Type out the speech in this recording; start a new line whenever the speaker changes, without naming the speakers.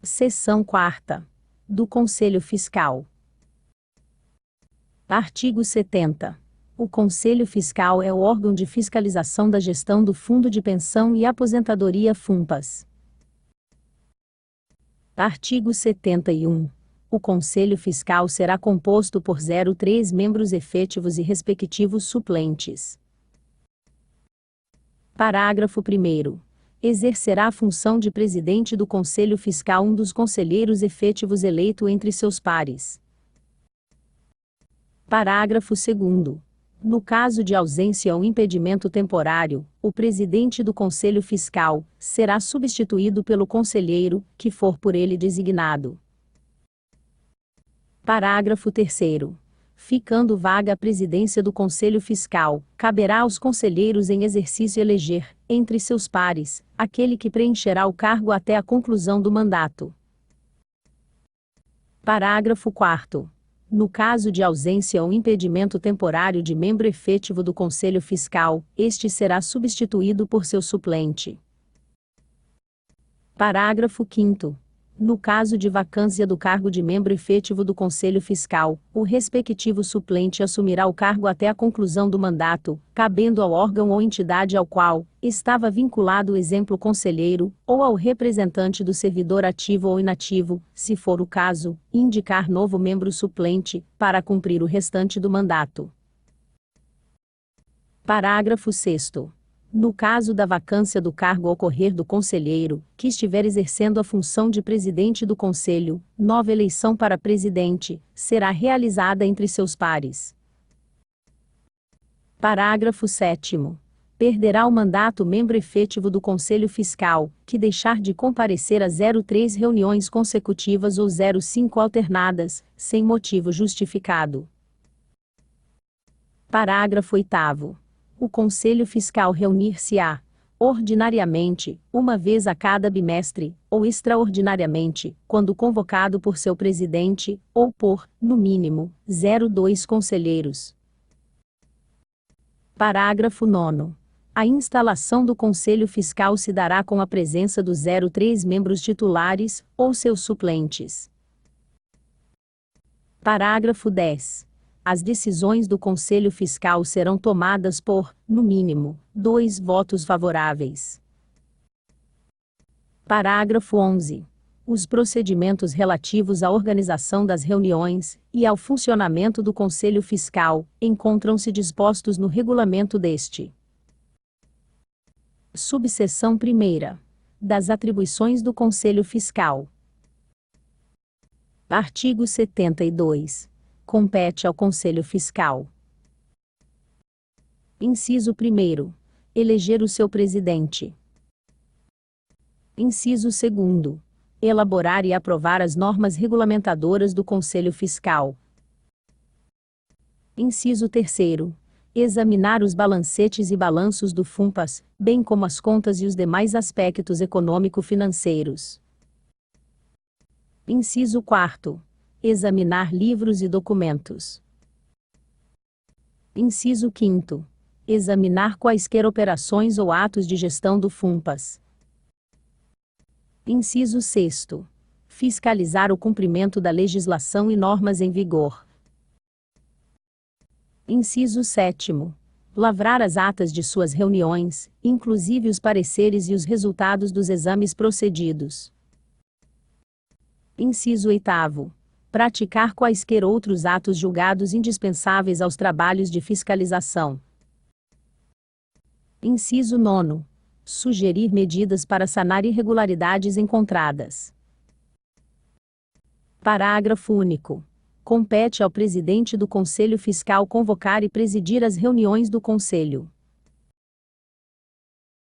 Seção 4ª. Do Conselho Fiscal. Artigo 70. O Conselho Fiscal é o órgão de fiscalização da gestão do Fundo de Pensão e Aposentadoria FUNPAS. Artigo 71. O Conselho Fiscal será composto por 03 membros efetivos e respectivos suplentes. Parágrafo 1º. Exercerá a função de presidente do Conselho Fiscal um dos conselheiros efetivos eleito entre seus pares. Parágrafo 2º. No caso de ausência ou impedimento temporário, o presidente do Conselho Fiscal será substituído pelo conselheiro, que for por ele designado. Parágrafo 3º. Ficando vaga a presidência do Conselho Fiscal, caberá aos conselheiros em exercício eleger, entre seus pares, aquele que preencherá o cargo até a conclusão do mandato. Parágrafo 4º. No caso de ausência ou impedimento temporário de membro efetivo do Conselho Fiscal, este será substituído por seu suplente. Parágrafo 5º. No caso de vacância do cargo de membro efetivo do Conselho Fiscal, o respectivo suplente assumirá o cargo até a conclusão do mandato, cabendo ao órgão ou entidade ao qual estava vinculado o exemplo conselheiro, ou ao representante do servidor ativo ou inativo, se for o caso, indicar novo membro suplente, para cumprir o restante do mandato. Parágrafo 6º. No caso da vacância do cargo ocorrer do conselheiro, que estiver exercendo a função de presidente do Conselho, nova eleição para presidente será realizada entre seus pares. Parágrafo 7º. Perderá o mandato membro efetivo do Conselho Fiscal, que deixar de comparecer a 03 reuniões consecutivas ou 05 alternadas, sem motivo justificado. Parágrafo 8º. O Conselho Fiscal reunir-se-á, ordinariamente, uma vez a cada bimestre, ou extraordinariamente, quando convocado por seu presidente, ou por, no mínimo, 02 conselheiros. Parágrafo 9º. A instalação do Conselho Fiscal se dará com a presença dos 03 membros titulares, ou seus suplentes. Parágrafo 10. As decisões do Conselho Fiscal serão tomadas por, no mínimo, 2 votos favoráveis. Parágrafo 11. Os procedimentos relativos à organização das reuniões e ao funcionamento do Conselho Fiscal encontram-se dispostos no regulamento deste. Subseção 1ª. Das atribuições do Conselho Fiscal. Artigo 72. Compete ao Conselho Fiscal. Inciso 1º. Eleger o seu presidente. Inciso 2º. Elaborar e aprovar as normas regulamentadoras do Conselho Fiscal. Inciso 3º. Examinar os balancetes e balanços do FUNPAS, bem como as contas e os demais aspectos econômico-financeiros. Inciso 4º. Examinar livros e documentos. Inciso 5º. Examinar quaisquer operações ou atos de gestão do FUNPAS. Inciso 6º. Fiscalizar o cumprimento da legislação e normas em vigor. Inciso 7º. Lavrar as atas de suas reuniões, inclusive os pareceres e os resultados dos exames procedidos. Inciso 8º. Praticar quaisquer outros atos julgados indispensáveis aos trabalhos de fiscalização. Inciso 9º. Sugerir medidas para sanar irregularidades encontradas. Parágrafo único. Compete ao presidente do Conselho Fiscal convocar e presidir as reuniões do Conselho.